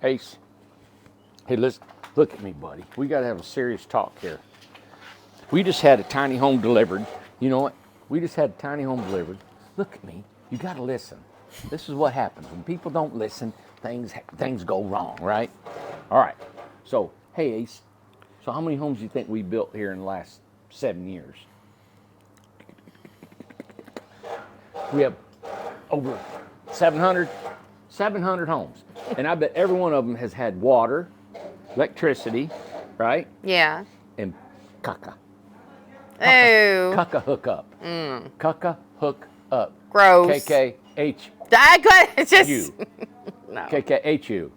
Ace, hey, listen, look at me, buddy. We got to have a serious talk here. We just had a tiny home delivered. You know what? We just had a tiny home delivered. Look at me. You got to listen. This is what happens. When people don't listen, things go wrong, right? All right. So, hey, Ace. So how many homes do you think we built here in the last 7 years? We have over 700 homes. And I bet every one of them has had water, electricity, right? Yeah. And caca. Oh. Caca hook up. Caca hook up. Gross. KKH. I got just You. No. KKHU.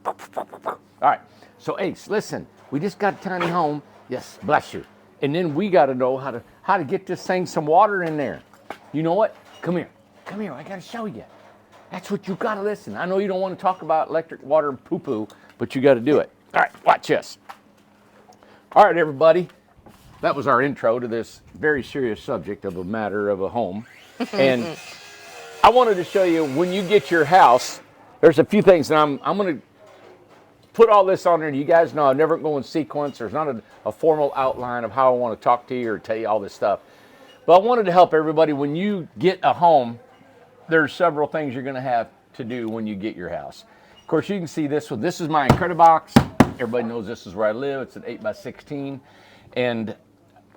All right. So Ace, listen, we just got a tiny home. Yes, bless you. And then we got to know how to get this thing some water in there. You know what? Come here. Come here. I got to show you. That's what you got to listen. I know you don't want to talk about electric water and poo-poo, but you got to do it. All right, watch this. All right, everybody. That was our intro to this very serious subject of a matter of a home. And I wanted to show you when you get your house, there's a few things. And I'm going to put all this on there. You guys know I never go in sequence. There's not a formal outline of how I want to talk to you or tell you all this stuff. But I wanted to help everybody. When you get a home, there's several things you're going to have to do when you get your house. Of course, you can see this one. This is my Incredibox. Everybody knows this is where I live. It's an 8x16. And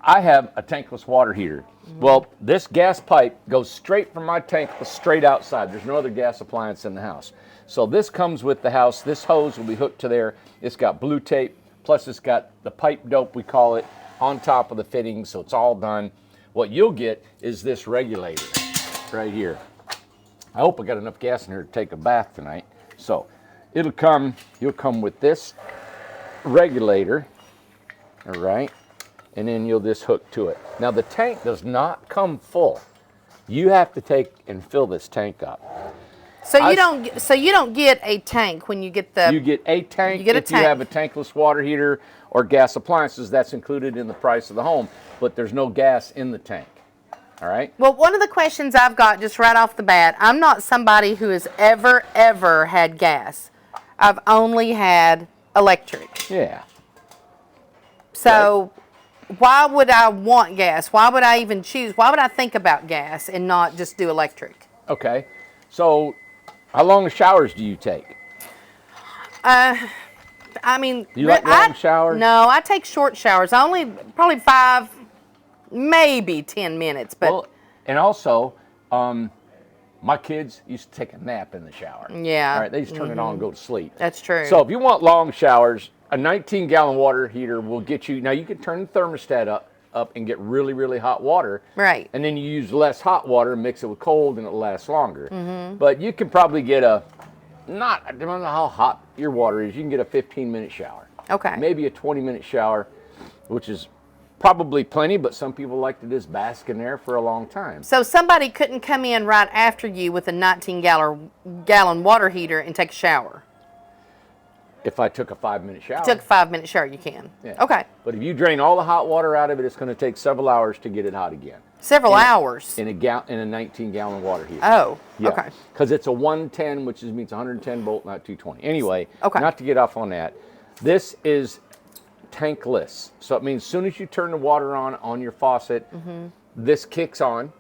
I have a tankless water heater. Well, this gas pipe goes straight from my tank straight outside. There's no other gas appliance in the house. So this comes with the house. This hose will be hooked to there. It's got blue tape, plus it's got the pipe dope, we call it, on top of the fitting, so it's all done. What you'll get is this regulator right here. I hope I got enough gas in here to take a bath tonight. So you'll come with this regulator, all right? And then you'll just hook to it. Now the tank does not come full. You have to take and fill this tank up. So you don't get a tank when you get the. You get a tank. You get a if tank. You have a tankless water heater or gas appliances. That's included in the price of the home, but there's no gas in the tank. All right. Well, one of the questions I've got just right off the bat, I'm not somebody who has ever had gas. I've only had electric. Yeah. So. Right. Why would I want gas? Why would I even choose? Why would I think about gas and not just do electric? Okay. So, how long showers do you take? I mean, you like long showers? No, I take short showers. Probably 5, maybe 10 minutes. But well, and also, my kids used to take a nap in the shower. Yeah. All right. They just turn it on and go to sleep. That's true. So if you want long showers, a 19-gallon water heater will get you. Now you can turn the thermostat up and get really, really hot water. Right. And then you use less hot water, mix it with cold, and it'll last longer. Mm-hmm. But you can probably get I don't know how hot your water is, you can get a 15-minute shower. Okay. Maybe a 20-minute shower, which is probably plenty, but some people like to just bask in there for a long time. So somebody couldn't come in right after you with a 19-gallon water heater and take a shower? If I took a 5-minute shower. If you took a 5-minute shower, you can. Yeah. Okay. But if you drain all the hot water out of it, it's going to take several hours to get it hot again. Several hours? In a 19-gallon water heater. Oh, yeah. Okay. Because it's a 110, which means 110 volt, not 220. Anyway, okay. Not to get off on that, this is tankless. So it means as soon as you turn the water on your faucet, this kicks on,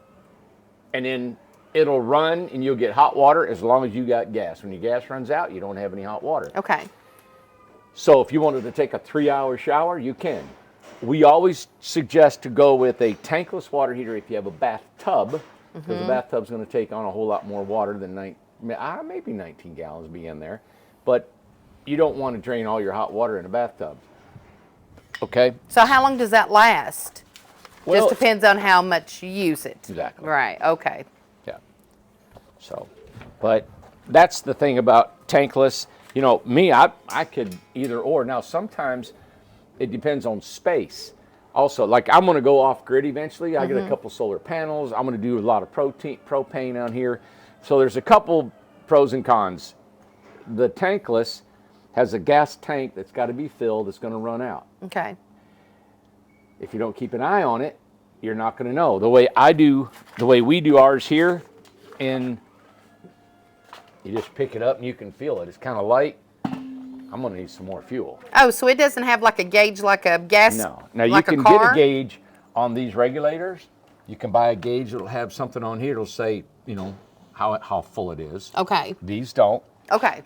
and then it'll run, and you'll get hot water as long as you got gas. When your gas runs out, you don't have any hot water. Okay. So if you wanted to take a 3-hour shower, you can. We always suggest to go with a tankless water heater if you have a bathtub, because the bathtub's going to take on a whole lot more water than maybe 19 gallons be in there. But you don't want to drain all your hot water in a bathtub. Okay? So how long does that last? Well, just depends on how much you use it. Exactly. Right, okay. Yeah. So, but that's the thing about tankless. You know, me, I could either or. Now, sometimes it depends on space. Also, like I'm going to go off grid eventually. I get a couple solar panels. I'm going to do a lot of propane on here. So there's a couple pros and cons. The tankless has a gas tank that's got to be filled. It's going to run out. Okay. If you don't keep an eye on it, you're not going to know. The way we do ours here, and you just pick it up and you can feel it. It's kind of light. I'm going to need some more fuel. Oh, so it doesn't have like a gauge, like a gas? No. Now, you like can a car? get a gauge on these regulators. You can buy a gauge that'll have something on here that'll say, how full it is. Okay. These don't. Okay.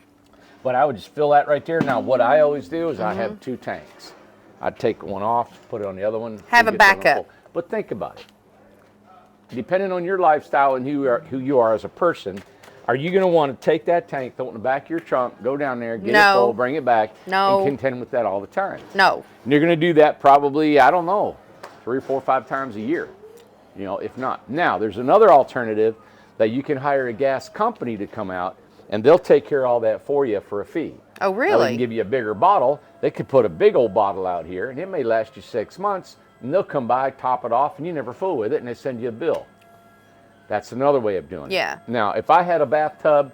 But I would just fill that right there. Now, what I always do is I have 2 tanks. I'd take one off, put it on the other one. Have a backup. But think about it. Depending on your lifestyle and who you are as a person, are you going to want to take that tank, throw it in the back of your trunk, go down there, get it full, bring it back, and contend with that all the time? No. And you're going to do that probably, I don't know, 3 or 4 or 5 times a year, if not. Now, there's another alternative that you can hire a gas company to come out, and they'll take care of all that for you for a fee. Oh, Now, really? they can give you a bigger bottle. They could put a big old bottle out here, and it may last you 6 months, and they'll come by, top it off, and you never fool with it, and they send you a bill. That's another way of doing it. Yeah. Now, if I had a bathtub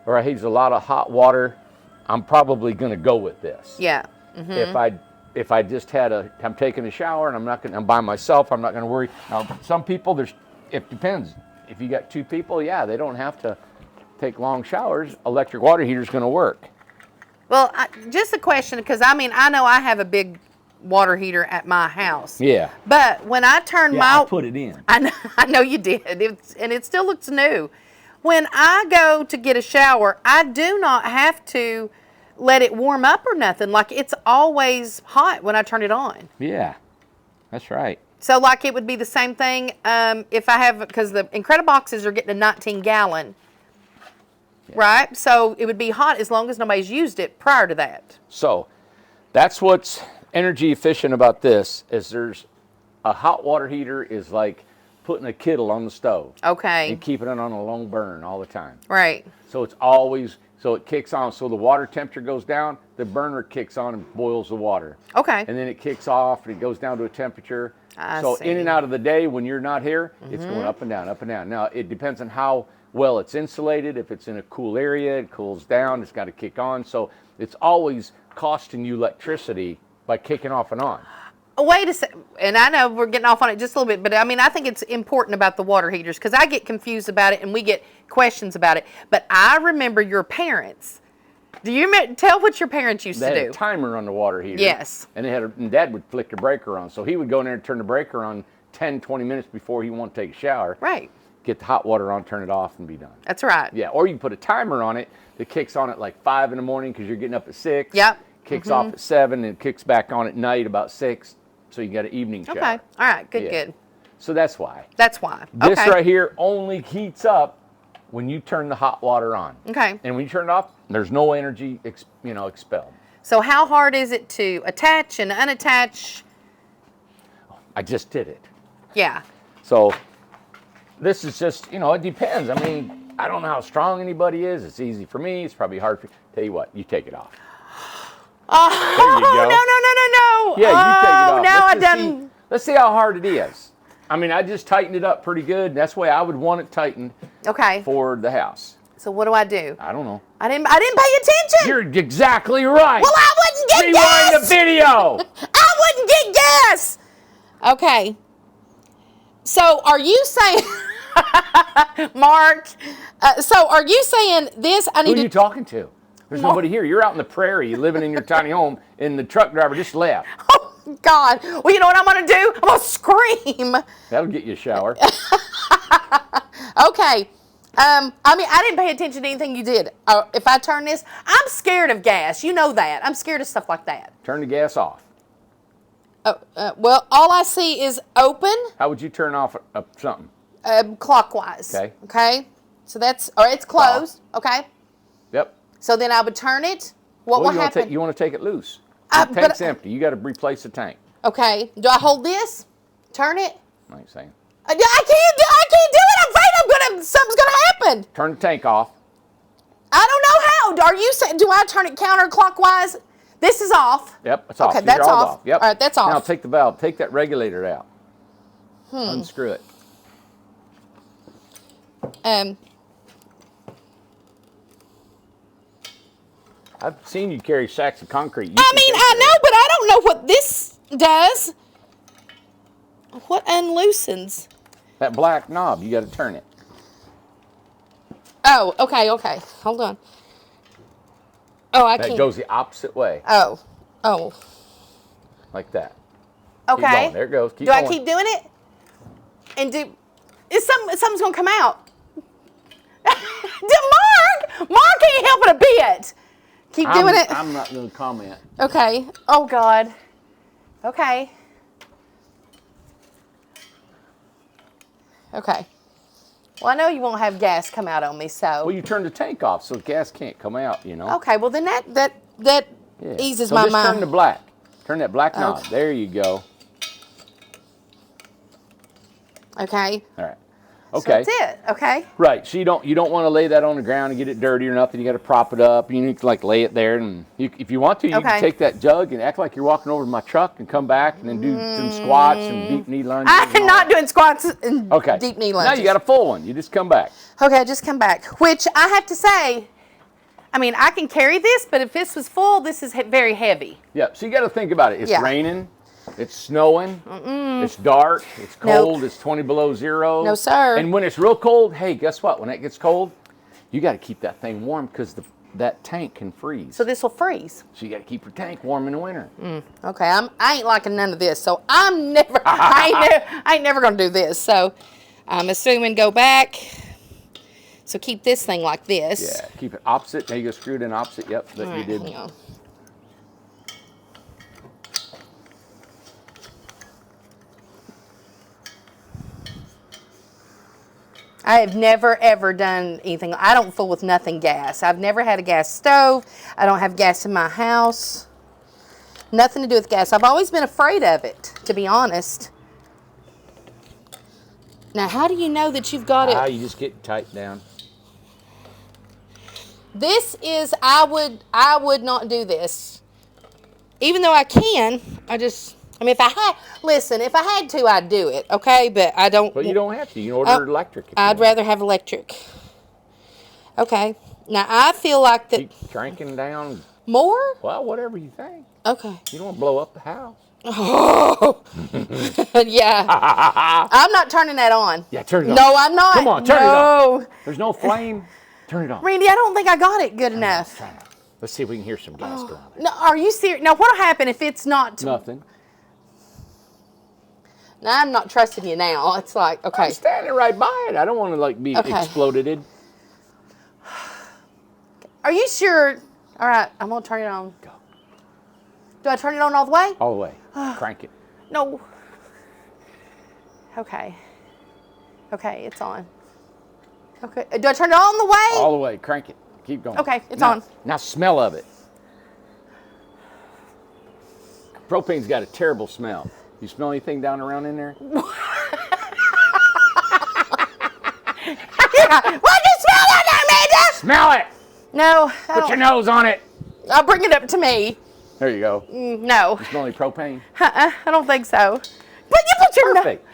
or I use a lot of hot water, I'm probably going to go with this. Yeah. If I just I'm taking a shower and I'm by myself, I'm not going to worry. Now, some people, it depends. If you got 2 people, yeah, they don't have to take long showers. Electric water heater's going to work. Well, just a question, because I know I have a big water heater at my house. Yeah. But when I turn I put it in. I know you did, and it still looks new. When I go to get a shower, I do not have to let it warm up or nothing. Like, it's always hot when I turn it on. Yeah, that's right. So, like, it would be the same thing if I have, because the Incrediboxes are getting a 19-gallon, right? So it would be hot as long as nobody's used it prior to that. So that's what's energy efficient about this, is there's a hot water heater is like putting a kettle on the stove. Okay. And keeping it on a long burn all the time. Right. So it's always, so it kicks on. So the water temperature goes down, the burner kicks on and boils the water. Okay. And then it kicks off and it goes down to a temperature. I so see. in and out of the day when you're not here, it's going up and down, up and down. Now, it depends on how well it's insulated. If it's in a cool area, it cools down, it's got to kick on. So it's always costing you electricity by kicking off and on. Wait a second, and I know we're getting off on it just a little bit, but I think it's important about the water heaters, because I get confused about it and we get questions about it. But I remember your parents. Do you tell what your parents used They to had do? a timer on the water heater. Yes. And and Dad would flick the breaker on. So he would go in there and turn the breaker on 10, 20 minutes before he wanted to take a shower. Right. Get the hot water on, turn it off, and be done. That's right. Yeah, or you can put a timer on it that kicks on at like 5 in the morning because you're getting up at 6. Yep. Kicks off at 7 and kicks back on at night about 6. So you got an evening shower. Okay. All right. Good. Yeah. Good. So that's why. That's why. This Okay. right here only heats up when you turn the hot water on. Okay. And when you turn it off, there's no energy expelled. So how hard is it to attach and unattach? I just did it. Yeah. So this is just, it depends. I mean, I don't know how strong anybody is. It's easy for me. It's probably hard for you. Tell you what, you take it off. Oh, There you go. no. Yeah, you take it off. Now I Let's just done. let's see how hard it is. I mean, I just tightened it up pretty good. That's the way I would want it tightened Okay. for the house. So what do I do? I don't know. I didn't pay attention. You're exactly right. Well, I wouldn't get Rewind gas. the video. I wouldn't get gas. Okay. So are you saying, Mark? So are you saying this? I Who need are you to. talking to? There's nobody here. You're out in the prairie, living in your tiny home, and the truck driver just left. Oh God. Well, you know what I'm gonna do? I'm gonna scream. That'll get you a shower. Okay. I didn't pay attention to anything you did. If I turn this, I'm scared of gas. You know that. I'm scared of stuff like that. Turn the gas off. Well, all I see is open, How would you turn off something? clockwise. Okay. Okay. So it's closed. Okay. Yep. So then I would turn it. What will happen? You want to take it loose. Uh, The tank's but- empty. You got to replace the tank. Okay. Do I hold this? Turn it? I ain't saying. I can't do it. I'm afraid something's gonna happen. Turn the tank off. I don't know how. Are you saying? Do I turn it counterclockwise? This is off. Yep, it's off. Okay, These that's are all off. Yep. All right, that's off. Now take the valve. Take that regulator out. Unscrew it. I've seen you carry sacks of concrete. I know, but I don't know what this does. What unloosens? That black knob, you got to turn it. Oh, okay. Hold on. Oh, I That can't. goes the opposite way, Oh. like that. Okay. Keep going. There it goes. Keep do going. I keep doing it? And something's gonna come out. Mark can't help it a bit. Keep doing it. I'm not going to comment. Okay. Oh God. Okay. Okay. Well, I know you won't have gas come out on me, so. Well, you turn the tank off so the gas can't come out, you know. Okay. Well, then that Yeah. eases so my just mind. turn to black. Turn that black knob. Okay. There you go. Okay. All right. So Okay. that's it. Okay. Right. So you don't want to lay that on the ground and get it dirty or nothing. You got to prop it up. You need to like lay it there, and if you want to, you Okay. can take that jug and act like you're walking over to my truck and come back and then do some squats and deep knee lunges. I'm not doing squats and Okay. deep knee lunges. Now you got a full one. You just come back. Okay, just come back. Which I have to say, I mean, I can carry this, but if this was full, this is very heavy. Yeah. So you got to think about it. It's Yeah. raining. It's snowing. It's dark. It's cold. It's 20 below zero. No, sir. And when it's real cold, hey, guess what? When it gets cold, you got to keep that thing warm because that tank can freeze. So this will freeze. So you got to keep your tank warm in the winter. Okay, I ain't liking none of this, so I ain't never gonna do this. So I'm assuming go back. So keep this thing like this. Yeah, keep it opposite. There you go, screwed in opposite. Yep, that All you right, did. hang on. I have never, ever done anything. I don't fool with nothing gas. I've never had a gas stove. I don't have gas in my house. Nothing to do with gas. I've always been afraid of it, to be honest. Now, how do you know that you've got it? You just get tight down. This is, I would not do this. Even though I can, if I had to, I'd do it, okay? But I don't. But you don't have to. You can order electric. if you I'd want. rather have electric. Okay. Now, I feel like that. Keep cranking down. More? Well, whatever you think. Okay. You don't want to blow up the house. Oh. Yeah. I'm not turning that on. Yeah, turn it on. No, I'm not. Come on, turn it No. on. There's no flame. Turn it on. Randy, I don't think I got it good enough. Try it. Let's see if we can hear some gas going on. No, are you serious? Now, what'll happen if it's not? Nothing. Now, I'm not trusting you now. It's like, okay. I'm standing right by it. I don't want to be Okay. exploded. Are you sure? All right, I'm going to turn it on. Go. Do I turn it on all the way? All the way. Crank it. No. Okay. Okay, it's on. Okay. Do I turn it on the way? All the way. Crank it. Keep going. Okay, it's Now- on. Now smell of it. Propane's got a terrible smell. You smell anything down around in there? Yeah. What you smell down there, Amanda? Smell it! No, I Put your don't. nose on it. I'll bring it up to me. There you go. No. You smell any propane? I don't think so. But you put your nose. Perfect.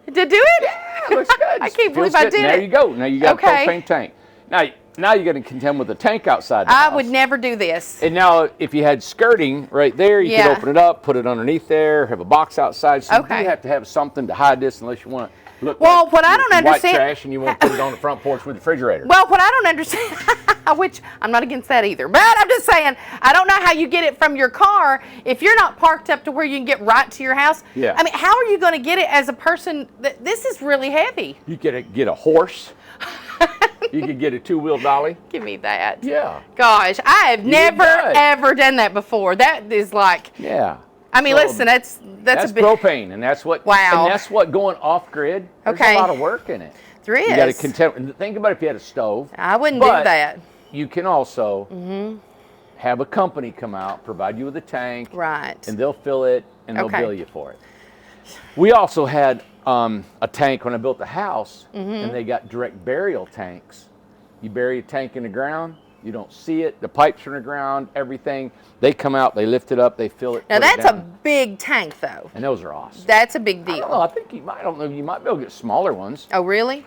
To do it? Yeah, looks good. I can't Feels believe I good. did There it. you go. Now you got Okay. a propane tank. Now you're going to contend with the tank outside the I house. would never do this. And now, if you had skirting right there, you Yeah. could open it up, put it underneath there, have a box outside. So Okay. you do have to have something to hide this unless you want to look Well, like what I don't white understand- trash and you want to put it on the front porch with the refrigerator. Well, what I don't understand, which I'm not against that either, but I'm just saying, I don't know how you get it from your car if you're not parked up to where you can get right to your house. Yeah. I mean, how are you going to get it as a person? This is really heavy. You could get a horse. You could get a two-wheel dolly. Give me that. Yeah. Gosh, I have never, good. ever done that before. That is like, Yeah. I mean, So listen, that's That's a bit. propane, and that's what. Wow. And that's what going off grid. There's Okay. a lot of work in it. There You got to is. contend. Think about if you had a stove. I wouldn't But do that. You can also have a company come out, provide you with a tank, Right. and they'll fill it and they'll Okay. bill you for it. We also had a tank when I built the house, and they got direct burial tanks. You bury a tank in the ground, you don't see it, the pipes are in the ground, everything. They come out, they lift it up, they fill it. Now put it that's a down. big tank, though. And those are awesome. That's a big I don't know, deal. I think you might, I don't know, you might be able to get smaller ones. Oh, really?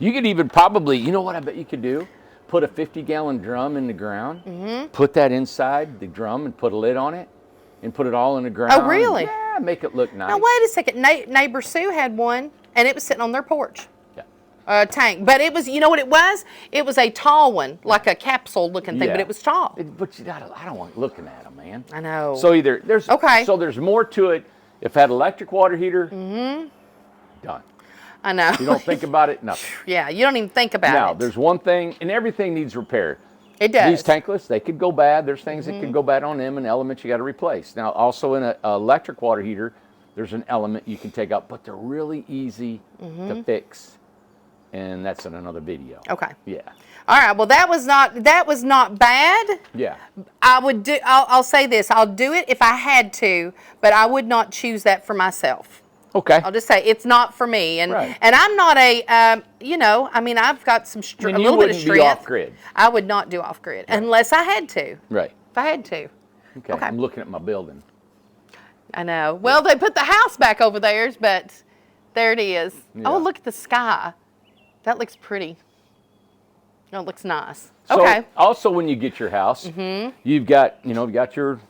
You could even probably, you know what I bet you could do? Put a 50-gallon drum in the ground, put that inside the drum and put a lid on it, and put it all in the ground. Oh, really? Yeah, make it look nice. Now wait a second. Neighbor Sue had one, and it was sitting on their porch. Yeah. tank. But it was, you know what it was? It was a tall one, like a capsule looking thing, Yeah. but it was tall. But I don't want looking at them, man. I know. So either there's Okay. So there's more to it. If I had electric water heater, done. I know. You don't think about it, nothing. Yeah, you don't even think about Now, it. there's one thing, and everything needs repair. It does. These tankless, they could go bad. There's things that could go bad on them and elements you got to replace. Now, also in an electric water heater, there's an element you can take out, but they're really easy to fix. And that's in another video. Okay. Yeah. All right. Well, that was not bad. Yeah. I'll say this. I'll do it if I had to, but I would not choose that for myself. Okay. I'll just say it's not for me, and Right. and I'm not a I mean, I've got some a You little bit of wouldn't be strength. off grid. I would not do off grid unless I had to. Right. If I had to. Okay. Okay. I'm looking at my building. I know. Well, they put the house back over there, but there it is. Yeah. Oh, look at the sky. That looks pretty. Oh, it looks nice. So Okay. also, when you get your house, you've got you've got your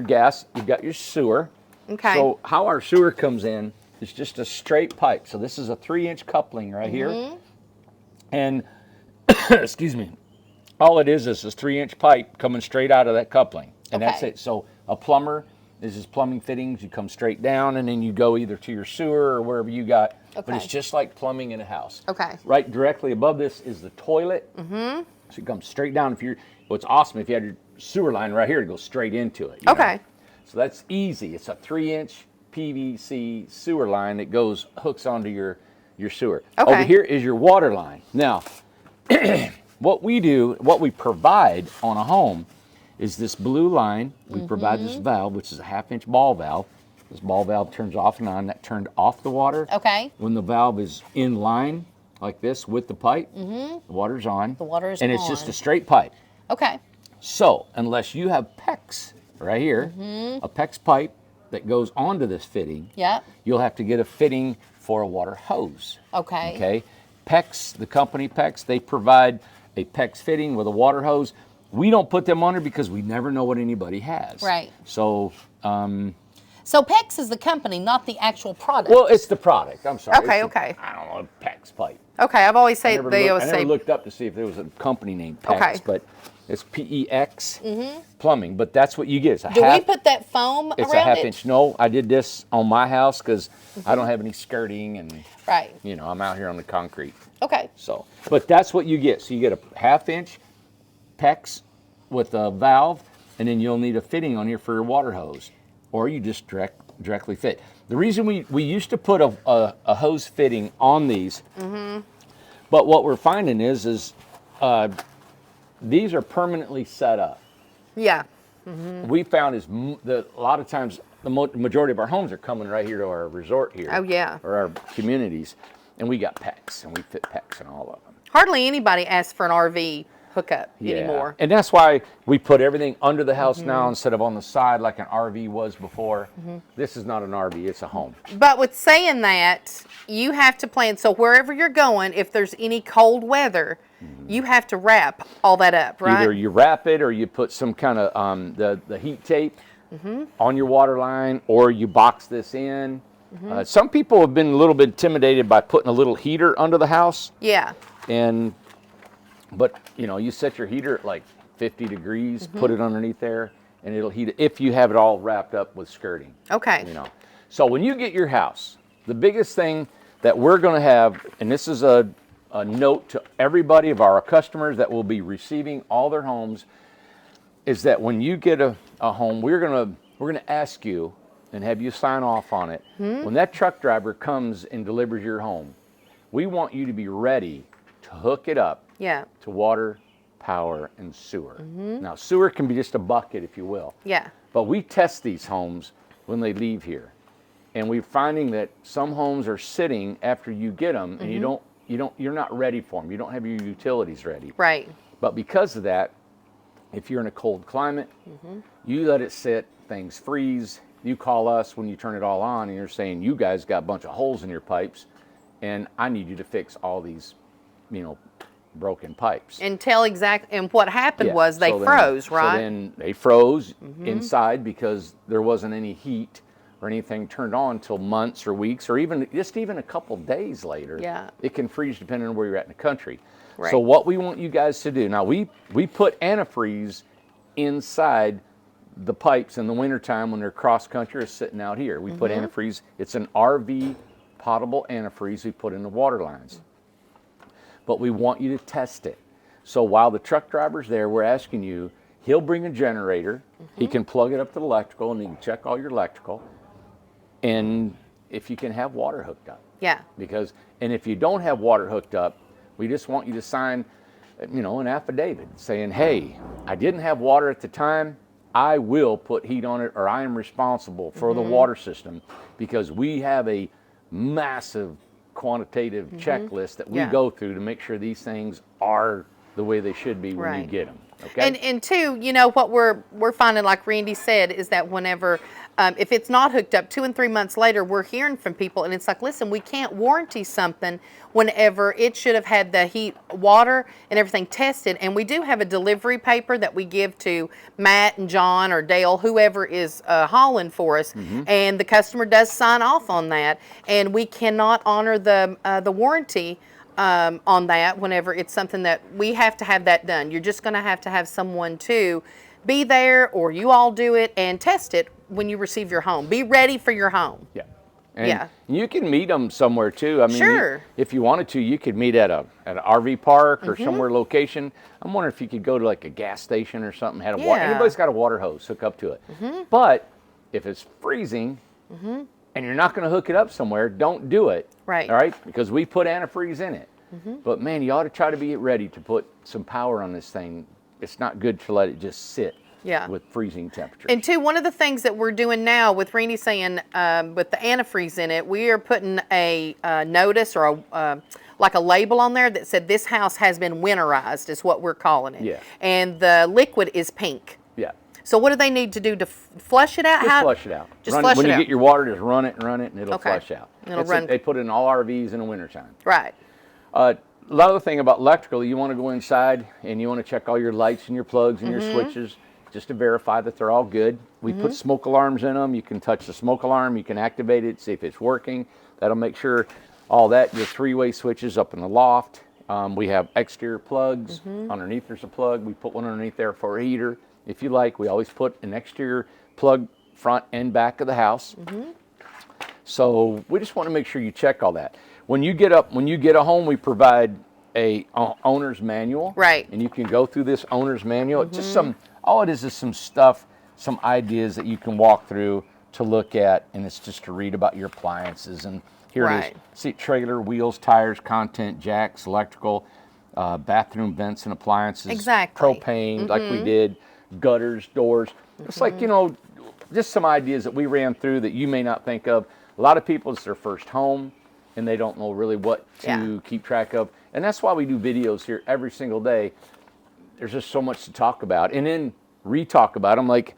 gas, you've got your sewer. Okay. So how our sewer comes in is just a straight pipe. So this is a 3-inch coupling right here, and excuse me, all it is this 3-inch pipe coming straight out of that coupling, and that's Okay. it. So a plumber, this is plumbing fittings. You come straight down, and then you go either to your sewer or wherever you got. But it's Okay. just like plumbing in a house. Okay. Right directly above this is the toilet. So you come straight down. What's awesome if you had your sewer line right here to go straight into it. you know? Okay. So that's easy. It's a 3-inch PVC sewer line that hooks onto your sewer. Okay. Over here is your water line. Now, what we provide on a home is this blue line. We provide this valve, which is a 1/2-inch ball valve. This ball valve turns off and on. That turned off the water. Okay. When the valve is in line like this with the pipe, the water's on. The water is and it's just on. a straight pipe. Okay. So, unless you have PEX right here, a PEX pipe that goes onto this fitting, Yep. you'll have to get a fitting for a water hose. Okay. Okay. PEX, the company PEX, they provide a PEX fitting with a water hose. We don't put them under because we never know what anybody has. Right. So, So PEX is the company, not the actual product. well, it's the product. I'm sorry. Okay, It's the- okay. I don't know, PEX pipe. Okay, I've always I say never, they looked, always I never say looked up to see if there was a company named PEX, Okay. but it's PEX plumbing. But that's what you get. It's a Do half, we put that foam it's around a 1/2 it? inch. No, I did this on my house because I don't have any skirting and Right. I'm out here on the concrete. Okay. So, but that's what you get. So you get a 1/2 inch PEX with a valve, and then you'll need a fitting on here for your water hose, or you just directly fit. The reason we used to put a hose fitting on these, but what we're finding is these are permanently set up. Yeah. We found is that a lot of times the majority of our homes are coming right here to our resort here. Oh, yeah. Or our communities, and we got PEX, and we fit PEX in all of them. Hardly anybody asks for an RV hookup anymore. And that's why we put everything under the house now instead of on the side like an RV was before. This is not an RV, it's a home. But with saying that, you have to plan. So wherever you're going, if there's any cold weather, you have to wrap all that up, right? Either you wrap it or you put some kind of the heat tape on your water line, or you box this in. Some people have been a little bit intimidated by putting a little heater under the house. Yeah. But you set your heater at like 50 degrees, put it underneath there, and it'll heat it if you have it all wrapped up with skirting. Okay. So when you get your house, the biggest thing that we're going to have, and this is a note to everybody of our customers that will be receiving all their homes, is that when you get a home, we're gonna ask you and have you sign off on it. When that truck driver comes and delivers your home, we want you to be ready to hook it up Yeah. to water, power, and sewer. Now, sewer can be just a bucket, if you will. Yeah. But we test these homes when they leave here, and we're finding that some homes are sitting after you get them, and you're not ready for them. You don't have your utilities ready. Right. But because of that, if you're in a cold climate, you let it sit, things freeze. You call us when you turn it all on, and you're saying you guys got a bunch of holes in your pipes, and I need you to fix all these, broken pipes. And tell exactly. And what happened Yeah, was they so then- froze, right? So then they froze inside because there wasn't any heat or anything turned on until months or weeks, or even a couple days later. Yeah. It can freeze depending on where you're at in the country. Right. So what we want you guys to do, now we put antifreeze inside the pipes in the wintertime when they're cross country or sitting out here. We put antifreeze, it's an RV potable antifreeze we put in the water lines. But we want you to test it. So while the truck driver's there, we're asking you, he'll bring a generator, he can plug it up to the electrical, and he can check all your electrical, and if you can have water hooked up. Yeah. And if you don't have water hooked up, we just want you to sign, an affidavit saying, hey, I didn't have water at the time, I will put heat on it, or I am responsible for the water system, because we have a massive quantitative checklist that we go through to make sure these things are the way they should be when you get them. Okay. And two, what we're finding, like Randy said, is that whenever if it's not hooked up, 2 and 3 months later, we're hearing from people, and it's like, listen, we can't warranty something whenever it should have had the heat, water, and everything tested. And we do have a delivery paper that we give to Matt and John or Dale, whoever is hauling for us, and the customer does sign off on that, and we cannot honor the warranty on that whenever it's something that we have to have that done. You're just going to have someone to be there, or you all do it and test it when you receive your home. Be ready for your home. Yeah. And you can meet them somewhere too. I mean, sure. If you wanted to, you could meet at an RV park or somewhere location. I'm wondering if you could go to like a gas station or something. Anybody's got a water hose, hook up to it. But if it's freezing and you're not going to hook it up somewhere, don't do it. Right. All right? Because we put antifreeze in it. But man, you ought to try to be ready to put some power on this thing. It's not good to let it just sit with freezing temperatures. And two, one of the things that we're doing now with Randy saying with the antifreeze in it, we are putting a notice or like a label on there that said this house has been winterized, is what we're calling it. Yeah. And the liquid is pink. Yeah. So what do they need to do to flush it out? Just flush it out. Just flush it out. When you get your water, just run it, and it'll Okay. flush out. It'll run. They put it in all RVs in the wintertime. Right. Another thing about electrical, you want to go inside and you want to check all your lights and your plugs and your switches just to verify that they're all good. We put smoke alarms in them. You can touch the smoke alarm. You can activate it, see if it's working. That'll make sure all that. Your 3-way switches up in the loft. We have exterior plugs. Underneath there's a plug. We put one underneath there for a heater. If you like, we always put an exterior plug front and back of the house. So we just want to make sure you check all that. When you get a home, we provide a owner's manual. Right. And you can go through this owner's manual. It's just all it is some stuff, some ideas that you can walk through to look at, and it's just to read about your appliances. And here it is. See, trailer, wheels, tires, content, jacks, electrical, bathroom vents and appliances. Exactly. Propane, like we did, gutters, doors. It's like, just some ideas that we ran through that you may not think of. A lot of people, it's their first home, and they don't know really what to keep track of. And that's why we do videos here every single day. There's just so much to talk about. And then re-talk about them. Like,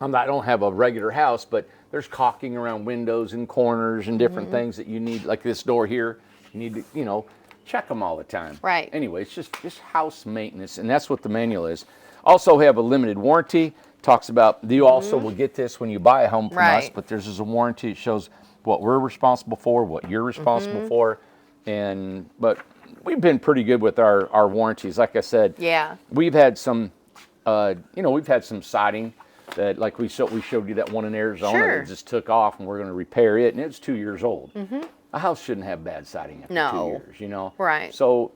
I don't have a regular house, but there's caulking around windows and corners and different things that you need, like this door here. You need to, check them all the time. Right. Anyway, it's just house maintenance, and that's what the manual is. Also, we have a limited warranty. Talks about, you also will get this when you buy a home from us, but there's a warranty. It shows what we're responsible for, what you're responsible for, but we've been pretty good with our warranties. Like I said, we've had some, we've had some siding that, like we showed you that one in Arizona that just took off, and we're going to repair it, and it's 2 years old. A house shouldn't have bad siding after 2 years, Right. So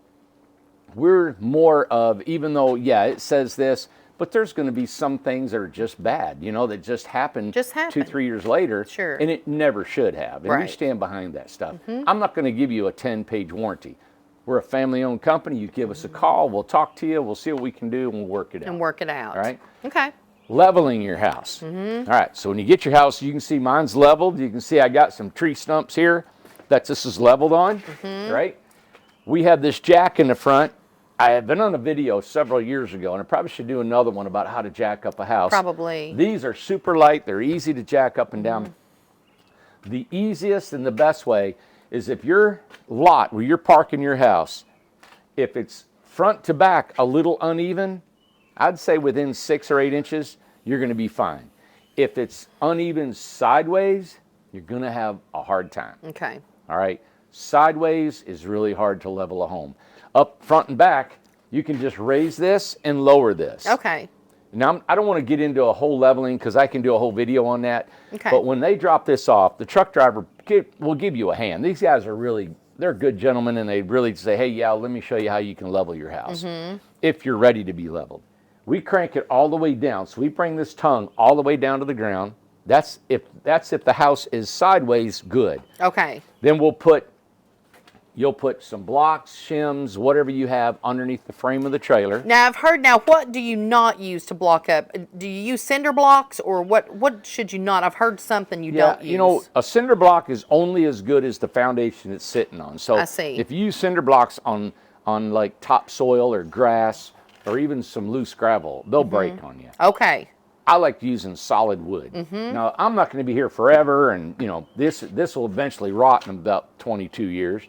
we're more of, even though, it says this, but there's going to be some things that are just bad, that just happened 2-3 years later. Sure. And it never should have. And we stand behind that stuff. I'm not going to give you a 10-page warranty. We're a family-owned company. You give us a call. We'll talk to you. We'll see what we can do, and we'll work it out. All right? Okay. Leveling your house. All right. So when you get your house, you can see mine's leveled. You can see I got some tree stumps here that this is leveled on. Right? We have this jack in the front. I have been on a video several years ago, and I probably should do another one about how to jack up a house. Probably. These are super light. They're easy to jack up and down. The easiest and the best way is if your lot where you're parking your house, if it's front to back a little uneven, I'd say within 6 or 8 inches, you're going to be fine. If it's uneven sideways, you're going to have a hard time. Okay. All right. Sideways is really hard to level a home. Up front and back, you can just raise this and lower this. Okay. Now, I don't want to get into a whole leveling because I can do a whole video on that. Okay. But when they drop this off, the truck driver will give you a hand. These guys are they're good gentlemen, and they really say, hey, yeah, let me show you how you can level your house if you're ready to be leveled. We crank it all the way down. So we bring this tongue all the way down to the ground. That's if the house is sideways good. Okay. Then you'll put some blocks, shims, whatever you have underneath the frame of the trailer. Now, I've heard, what do you not use to block up? Do you use cinder blocks, or what should you not? I've heard something you don't use. You know, a cinder block is only as good as the foundation it's sitting on. So I see. If you use cinder blocks on like topsoil or grass or even some loose gravel, they'll break on you. Okay. I like using solid wood. Now, I'm not going to be here forever, and this will eventually rot in about 22 years.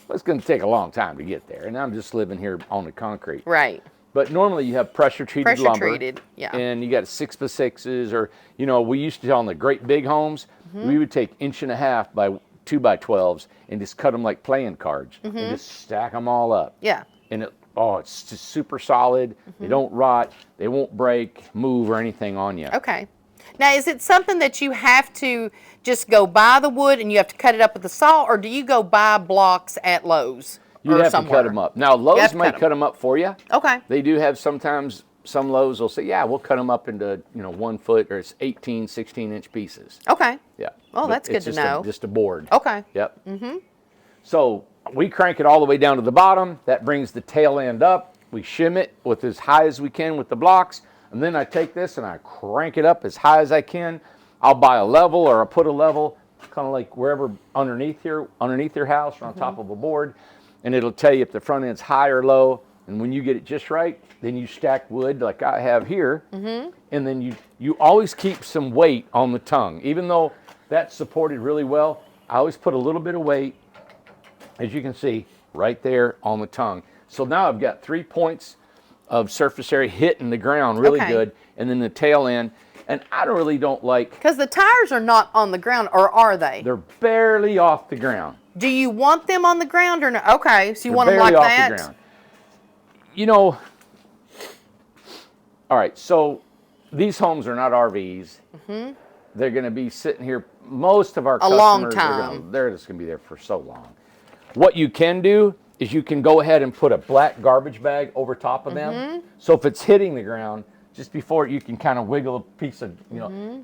It's going to take a long time to get there, and I'm just living here on the concrete. Right. But normally you have pressure-treated lumber. Pressure-treated, yeah. And you got 6x6s, or, we used to on the great big homes, we would take 1.5 by 2x12s and just cut them like playing cards and just stack them all up. Yeah. And it's just super solid. They don't rot. They won't break, move, or anything on you. Okay. Now, is it something that you have to just go buy the wood and you have to cut it up with the saw, or do you go buy blocks at Lowe's? You have to cut them up. Now, Lowe's might cut them up for you. Okay. They do have sometimes, some Lowe's will say, yeah, we'll cut them up into, 1 foot, or it's 18, 16-inch pieces. Okay. Yeah. Oh, that's good to know. Just a board. Okay. Yep. So we crank it all the way down to the bottom. That brings the tail end up. We shim it with as high as we can with the blocks. And then I take this and I crank it up as high as I can. I'll buy a level, or I'll put a level kind of like wherever underneath your house or on top of a board. And it'll tell you if the front end's high or low. And when you get it just right, then you stack wood like I have here. And then you always keep some weight on the tongue. Even though that's supported really well, I always put a little bit of weight, as you can see, right there on the tongue. So now I've got 3 points of surface area hitting the ground really good, and then the tail end. And I really don't like... Because the tires are not on the ground, or are they? They're barely off the ground. Do you want them on the ground or no? Okay, so you want them barely like off that? the ground. All right, so these homes are not RVs. They're going to be sitting here. Most of our customers, long time. They're just going to be there for so long. What you can do is you can go ahead and put a black garbage bag over top of them. So if it's hitting the ground, just before you can kind of wiggle a piece of,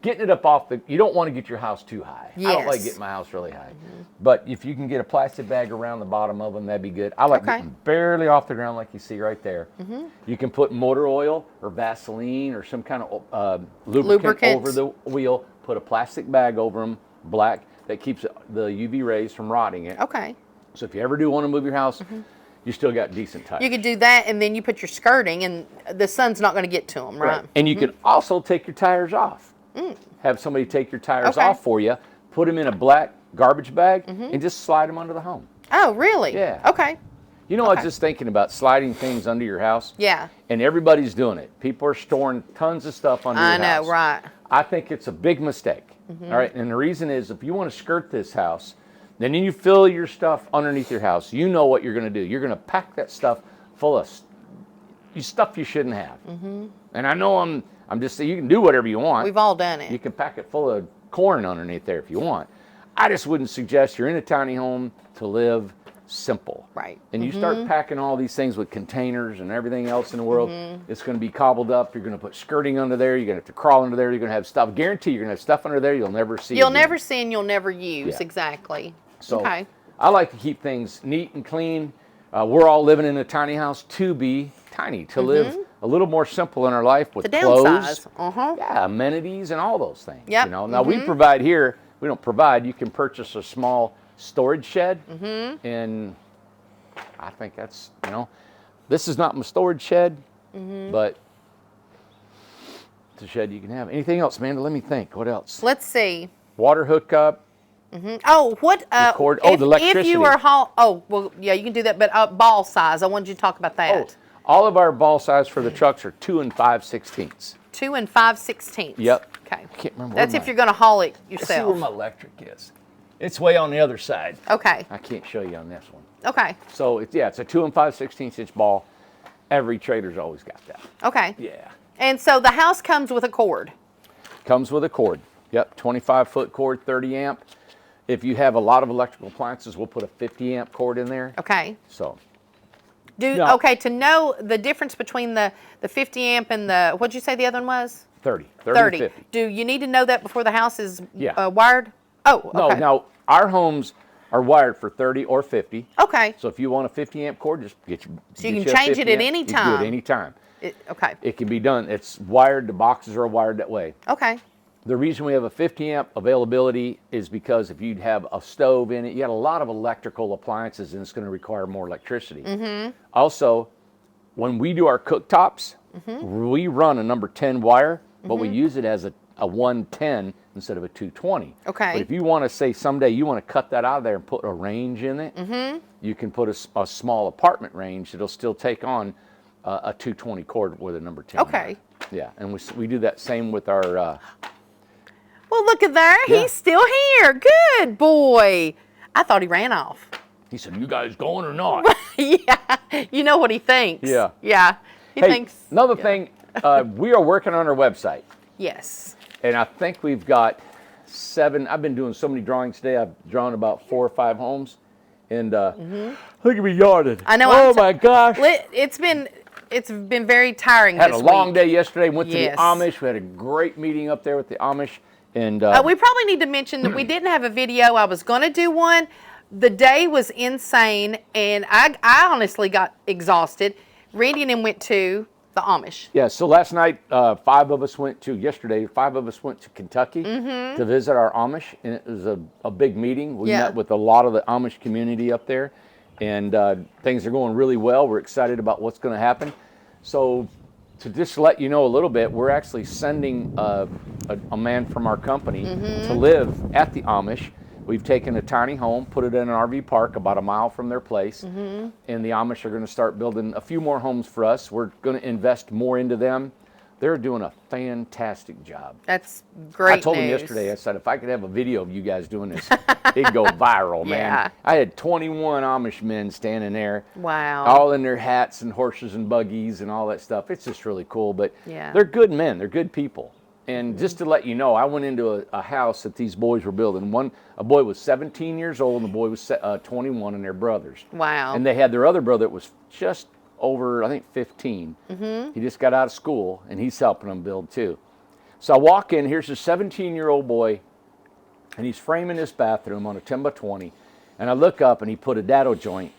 getting it up off you don't want to get your house too high. I don't like getting my house really high. But if you can get a plastic bag around the bottom of them, that'd be good. I like getting barely off the ground like you see right there. You can put motor oil or Vaseline or some kind of lubricant over the wheel, put a plastic bag over them, black, that keeps the UV rays from rotting it. Okay. So if you ever do want to move your house, you still got decent tires. You could do that, and then you put your skirting, and the sun's not going to get to them, right? And you can also take your tires off. Have somebody take your tires off for you, put them in a black garbage bag, and just slide them under the home. Oh, really? Yeah. Okay. I was just thinking about sliding things under your house. Yeah. And everybody's doing it. People are storing tons of stuff under your house. I know, right. I think it's a big mistake. All right. And the reason is, if you want to skirt this house, then you fill your stuff underneath your house. You know what you're going to do. You're going to pack that stuff full of stuff you shouldn't have. And I know I'm just saying, you can do whatever you want. We've all done it. You can pack it full of corn underneath there if you want. I just wouldn't suggest you're in a tiny home to live simple. Right. And you start packing all these things with containers and everything else in the world, it's going to be cobbled up. You're going to put skirting under there. You're going to have to crawl under there. You're going to have stuff. Guarantee you're going to have stuff under there you'll never see. You'll never see and you'll never use. Yeah. Exactly. So I like to keep things neat and clean. We're all living in a tiny house to be tiny, to live a little more simple in our life with clothes, amenities, and all those things. Yep. Now we provide here. We don't provide. You can purchase a small storage shed, and I think that's this is not my storage shed, but it's a shed you can have. Anything else, Amanda? Let me think. What else? Let's see. Water hookup. Oh, what? The electricity. If you were you can do that, but ball size. I wanted you to talk about that. All of our ball size for the trucks are 2 5/16. 2 5/16. Yep. Okay. can't remember. That's if you're going to haul it Let's see where yourself. my electric is. It's way on the other side. Okay. I can't show you on this one. Okay. So it's a 2 5/16" ball. Every trader's always got that. Okay. Yeah. And so the house comes with a cord. Comes with a cord. Yep, 25-foot cord, 30 amp. If you have a lot of electrical appliances, we'll put a 50 amp cord in there. Okay. So. Okay, to know the difference between the 50 amp and the, what'd you say the other one was? 30. 30. Do you need to know that before the house is Yeah. wired? Oh, okay. No, now our homes are wired for 30 or 50. Okay. So if you want a 50 amp cord, just get you. So you can change it at any You can time. do it any time. Okay. It can be done. It's wired. The boxes are wired that way. Okay. The reason we have a 50 amp availability is because if you'd have a stove in it, you got a lot of electrical appliances and it's going to require more electricity. Mm-hmm. Also, when we do our cooktops, we run a number 10 wire, but we use it as a 110 instead of a 220. Okay. But if you want to say someday you want to cut that out of there and put a range in it, you can put a small apartment range that'll still take on a 220 cord with a number 10 Okay. wire. Yeah, and we do that same with our... Well, look at that. Yeah. He's still here. Good boy. I thought he ran off. He said, "You guys going or not?" Yeah. You know what he thinks. Yeah. Yeah. He Hey, thinks. another thing, we are working on our website, Yes. and I think we've got 7. I've been doing so many drawings today. I've drawn about 4 or 5 homes, and look at me yarded. I know. Oh my gosh! It's been very tiring Had this a long week. day yesterday. Went to Yes. the Amish. We had a great meeting up there with the Amish, and We probably need to mention that we didn't have a video. I was going to do one. The day was insane, and I honestly got exhausted. Randy and him went to the Amish. yeah. So last night, 5 of us went to Kentucky to visit our Amish, and it was a big meeting. We Yeah. met with a lot of the Amish community up there, and things are going really well. We're excited about what's going to happen. So to just let you know a little bit, we're actually sending a man from our company to live at the Amish. We've taken a tiny home, put it in an RV park about a mile from their place, and the Amish are going to start building a few more homes for us. We're going to invest more into them. They're doing a fantastic job. That's great I told news. him yesterday, I said, if I could have a video of you guys doing this, it'd go viral, man. Yeah. I had 21 Amish men standing there, Wow. all in their hats and horses and buggies and all that stuff. It's just really cool, but Yeah. they're good men. They're good people. And just to let you know, I went into a house that these boys were building. A boy was 17 years old, and the boy was 21, and they're brothers. Wow. And they had their other brother that was just over, I think, 15. He just got out of school, and he's helping them build too. So I walk in, here's a 17-year-old boy, and he's framing this bathroom on a 10 by 20. And I look up, and he put a dado joint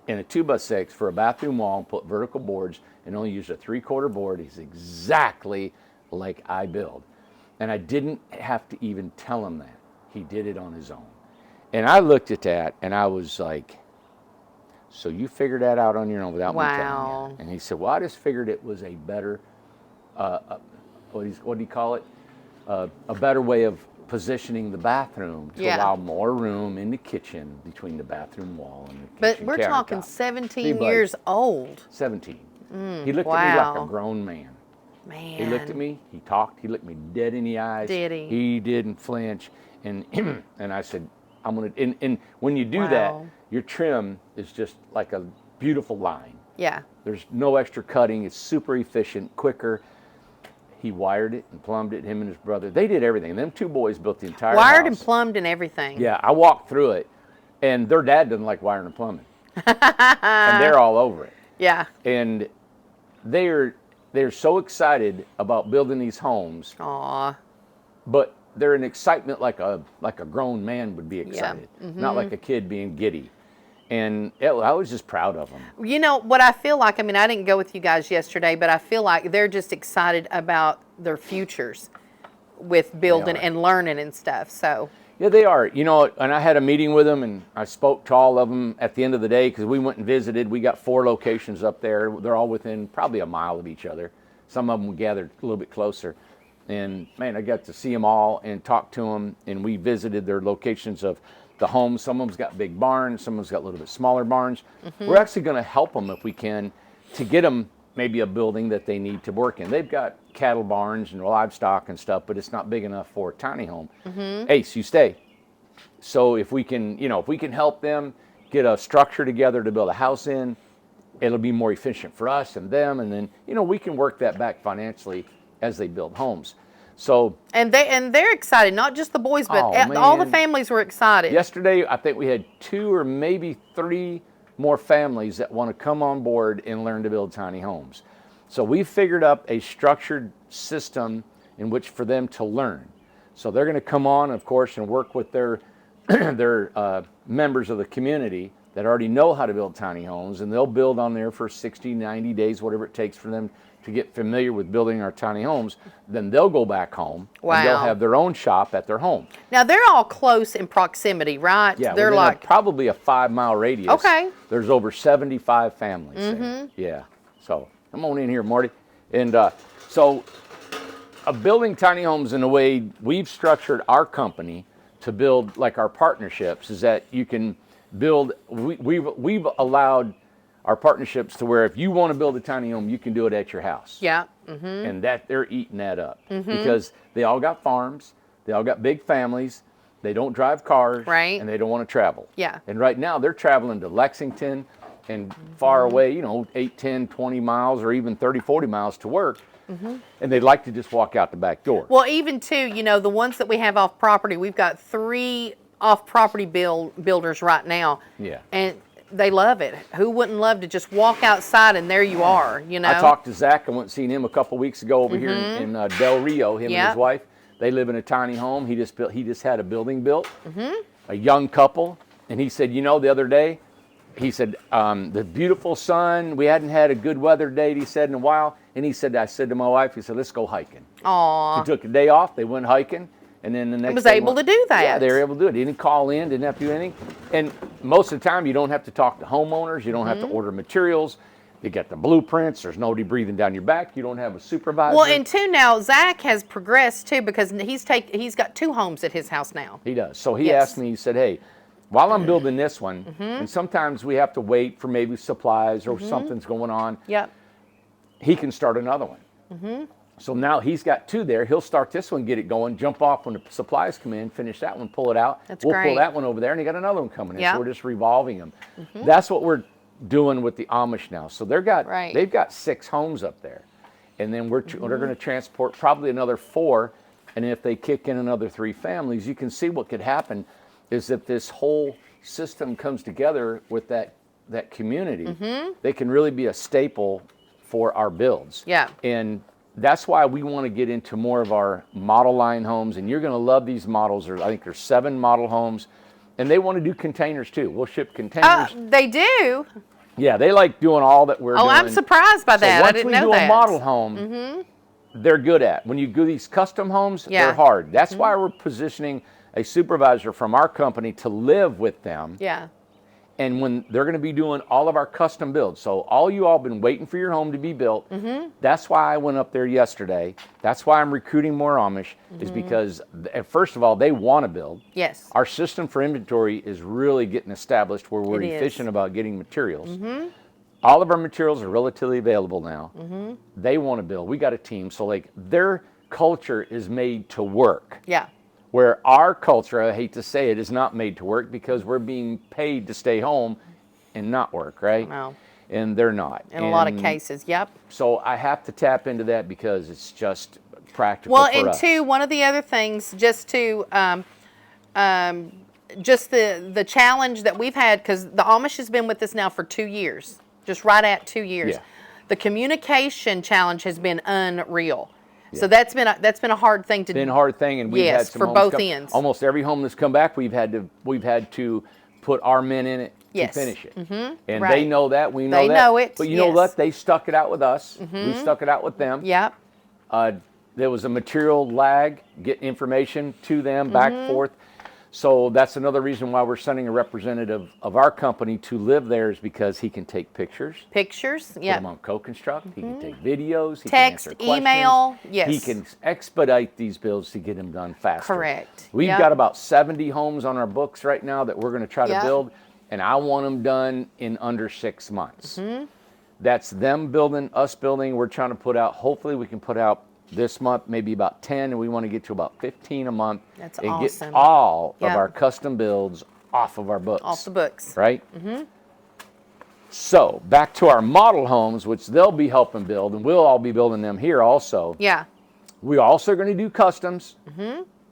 in a 2 by 6 for a bathroom wall, and put vertical boards, and only used a 3/4 board. He's exactly like I build. And I didn't have to even tell him that. He did it on his own. And I looked at that, and I was like, so you figured that out on your own without me telling Wow. you? And he said, well, I just figured it was a better, what do you call it? A better way of positioning the bathroom to Yeah. allow more room in the kitchen between the bathroom wall and the But kitchen we're talking countertop. 17 buddy. years old. 17. He looked at me like wow. a grown man. Man. He looked at me, he talked, he looked me dead in the eyes. Did he? He didn't flinch. And and I said, I'm going to, and when you do Wow. that, your trim is just like a beautiful line. Yeah. There's no extra cutting. It's super efficient, quicker. He wired it and plumbed it, him and his brother. They did everything. Them 2 boys built the entire Wired house. and plumbed and everything. Yeah, I walked through it, and their dad doesn't like wiring and plumbing. And they're all over it. Yeah. And they're so excited about building these homes, Aw. but they're in excitement like a grown man would be excited, Mm-hmm. not like a kid being giddy. And I was just proud of them. You know, what I feel like, I mean, I didn't go with you guys yesterday, but I feel like they're just excited about their futures with building are. and learning and stuff. So, Yeah, they are. You know, and I had a meeting with them, and I spoke to all of them at the end of the day because we went and visited. We got 4 locations up there. They're all within probably a mile of each other. Some of them gathered a little bit closer. And, man, I got to see them all and talk to them, and we visited their locations of the homes. Some of them's got big barns. Some of them's got a little bit smaller barns. We're actually going to help them if we can to get them maybe a building that they need to work in. They've got cattle barns and livestock and stuff, but it's not big enough for a tiny home. Ace, you stay. So if we can, if we can help them get a structure together to build a house in, it'll be more efficient for us and them, and then we can work that back financially as they build homes. So and they're excited, not just the boys, but Oh, all the man. families were excited. yesterday, I think we had 2 or maybe 3 more families that want to come on board and learn to build tiny homes. So we figured up a structured system in which for them to learn. So they're going to come on, of course, and work with their members of the community that already know how to build tiny homes, and they'll build on there for 60, 90 days, whatever it takes for them to get familiar with building our tiny homes. Then they'll go back home, and they'll Wow. have their own shop at their home. Now they're all close in proximity, right? Yeah, they're within like probably a 5-mile radius. Okay. There's over 75 families there. Yeah. So come on in here, Marty. And so building tiny homes in a way we've structured our company to build like our partnerships is that you can build. We've allowed our partnerships to where if you want to build a tiny home, you can do it at your house. yeah. And that they're eating that up because they all got farms, they all got big families, they don't drive cars, Right. and they don't want to travel. Yeah. And right now they're traveling to Lexington and far away, 8, 10, 20 miles or even 30, 40 miles to work. And they'd like to just walk out the back door. Well, even too, the ones that we have off property, we've got 3 off property builders right now. Yeah. And they love it. Who wouldn't love to just walk outside and there you are, I talked to Zach. I went and seen him a couple weeks ago over here in Del Rio. Him and Yep. his wife. They live in a tiny home. He just had a building built. A young couple, and he said, the other day, he said the beautiful sun. We hadn't had a good weather date. He said in a while, and he said, I said to my wife, he said, let's go hiking. Aw. He took a day off. They went hiking. And then the next was day able to do that. Yeah, they were able to do it. He didn't call in, didn't have to do anything. And most of the time, you don't have to talk to homeowners. You don't have to order materials. You get the blueprints. There's nobody breathing down your back. You don't have a supervisor. Well, and too, now Zach has progressed too because he's got 2 homes at his house now. He does. So he Yes. asked me, he said, hey, while I'm building this one, and sometimes we have to wait for maybe supplies or something's going on, Yep. he can start another one. So now he's got 2 there. He'll start this one, get it going, jump off when the supplies come in, finish that one, pull it out. That's we'll great. pull that one over there, and he got another one coming in. Yeah. So we're just revolving them. That's what we're doing with the Amish now. So they've got 6 homes up there, and then they're going to transport probably another 4. And if they kick in another 3 families, you can see what could happen is that this whole system comes together with that community. They can really be a staple for our builds. Yeah. And that's why we want to get into more of our model line homes, and you're going to love these models. I think there's 7 model homes, and they want to do containers too. We'll ship containers. They do. Yeah, they like doing all that we're doing. Oh, I'm surprised by that. So I once didn't we know do that. a model home, they're good at. When you do these custom homes, Yeah. they're hard. That's why we're positioning a supervisor from our company to live with them. Yeah. And when they're going to be doing all of our custom builds, so all you all been waiting for your home to be built. That's why I went up there yesterday. That's why I'm recruiting more Amish, is because first of all, they want to build. Yes. Our system for inventory is really getting established where we're It is. efficient about getting materials. All of our materials are relatively available now. They want to build. We got a team, so like their culture is made to work. Yeah. Where our culture, I hate to say it, is not made to work because we're being paid to stay home and not work, right? No. And they're not. In a lot of cases. Yep. So I have to tap into that because it's just practical Well, for and us. two, one of the other things, just to, just the challenge that we've had, because the Amish has been with us now for 2 years, just right at 2 years. Yeah. The communication challenge has been unreal. So that's been a hard thing to do. Been a hard thing, and we've Yes, had some for homes both come, ends. Almost every home that's come back, we've had to put our men in it Yes. to finish it. And they Right. know that, we know They that. know it, But you know yes. what? They stuck it out with us. We stuck it out with them. Yep. There was a material lag, get information to them, back forth. So that's another reason why we're sending a representative of our company to live there, is because he can take pictures. Pictures. Put Yep. them on Co-Construct. He can take videos. He Text, can answer questions. email, yes. He can expedite these builds to get them done faster. Correct. We've Yep. got about 70 homes on our books right now that we're going to try to Yep. build, and I want them done in under 6 months. That's them building, us building. We're trying to put out, hopefully we can put out this month, maybe about 10, and we want to get to about 15 a month. That's and awesome. get all Yeah. of our custom builds off of our books. Off the books. Right? Mm-hmm. So, back to our model homes, which they'll be helping build, and we'll all be building them here also. Yeah. We also are going to do customs,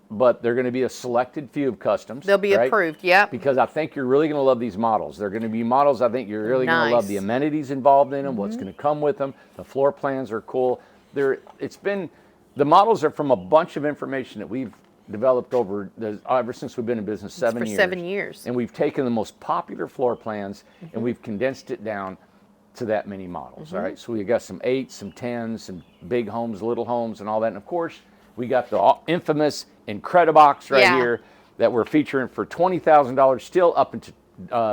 but they're going to be a selected few of customs. They'll be right? approved, yep. Because I think you're really going to love these models. They're going to be models I think you're really going to love the amenities involved in them, what's going to come with them. The floor plans are cool. The models are from a bunch of information that we've developed ever since we've been in business 7 years. 7 years. And we've taken the most popular floor plans and we've condensed it down to that many models. All right, so we got some 8s, some 10s, some big homes, little homes, and all that. And of course, we got the infamous Incredibox right here that we're featuring for $20,000, still up until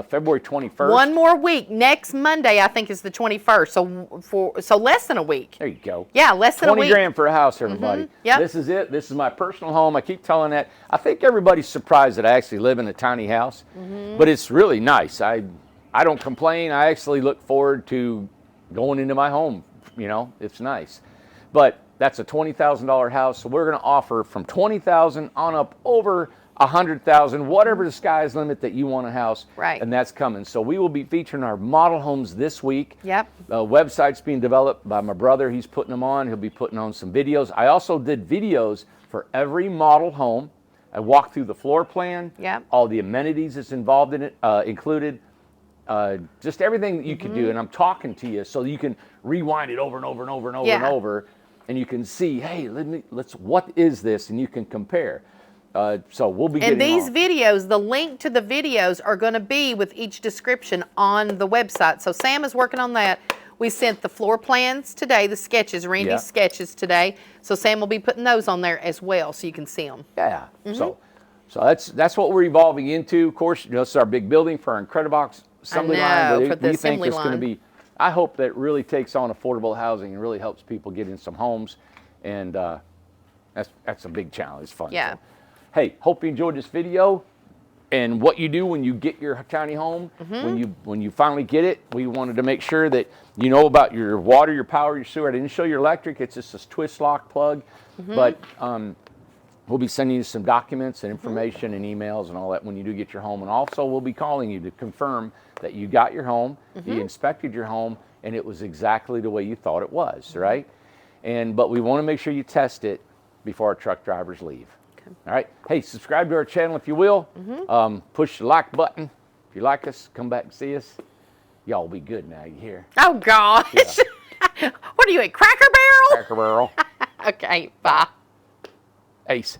February 21st. One more week. Next Monday, I think, is the 21st. So less than a week. There you go. Yeah, less than a week. 20 grand for a house, everybody. Yep. This is it. This is my personal home. I keep telling that. I think everybody's surprised that I actually live in a tiny house, but it's really nice. I don't complain. I actually look forward to going into my home. You know, it's nice. But that's a $20,000 house, so we're going to offer from $20,000 on up over $100,000, whatever the sky's limit that you want a house. Right. And that's coming. So we will be featuring our model homes this week. Yep. The website's being developed by my brother. He's putting them on. He'll be putting on some videos. I also did videos for every model home. I walked through the floor plan. Yep. All the amenities that's involved in it, included. Just everything that you can do, and I'm talking to you so you can rewind it over and over and over and over and over, and you can see, hey, what is this, and you can compare. So we'll be getting and these on. videos, the link to the videos are going to be with each description on the website. So Sam is working on that. We sent the floor plans today, the sketches, Randy's sketches today. So Sam will be putting those on there as well, so you can see them. Yeah. So that's what we're evolving into. Of course, this is our big building for our Incredibox assembly line. For the we think assembly it's going to line. be. I hope that really takes on affordable housing and really helps people get in some homes, and that's a big challenge. It's fun. Yeah. So, hey, hope you enjoyed this video. And what you do when you get your tiny home, when you finally get it, we wanted to make sure that you know about your water, your power, your sewer. I didn't show your electric. It's just a twist lock plug. But we'll be sending you some documents and information and emails and all that when you do get your home. And also we'll be calling you to confirm that you got your home, you inspected your home, and it was exactly the way you thought it was, right? But we want to make sure you test it before our truck drivers leave. All right. Hey, subscribe to our channel if you will. Push the like button. If you like us, come back and see us. Y'all be good now. You hear? Oh, gosh. What are you at, Cracker Barrel? Cracker Barrel. Okay, bye. Ace.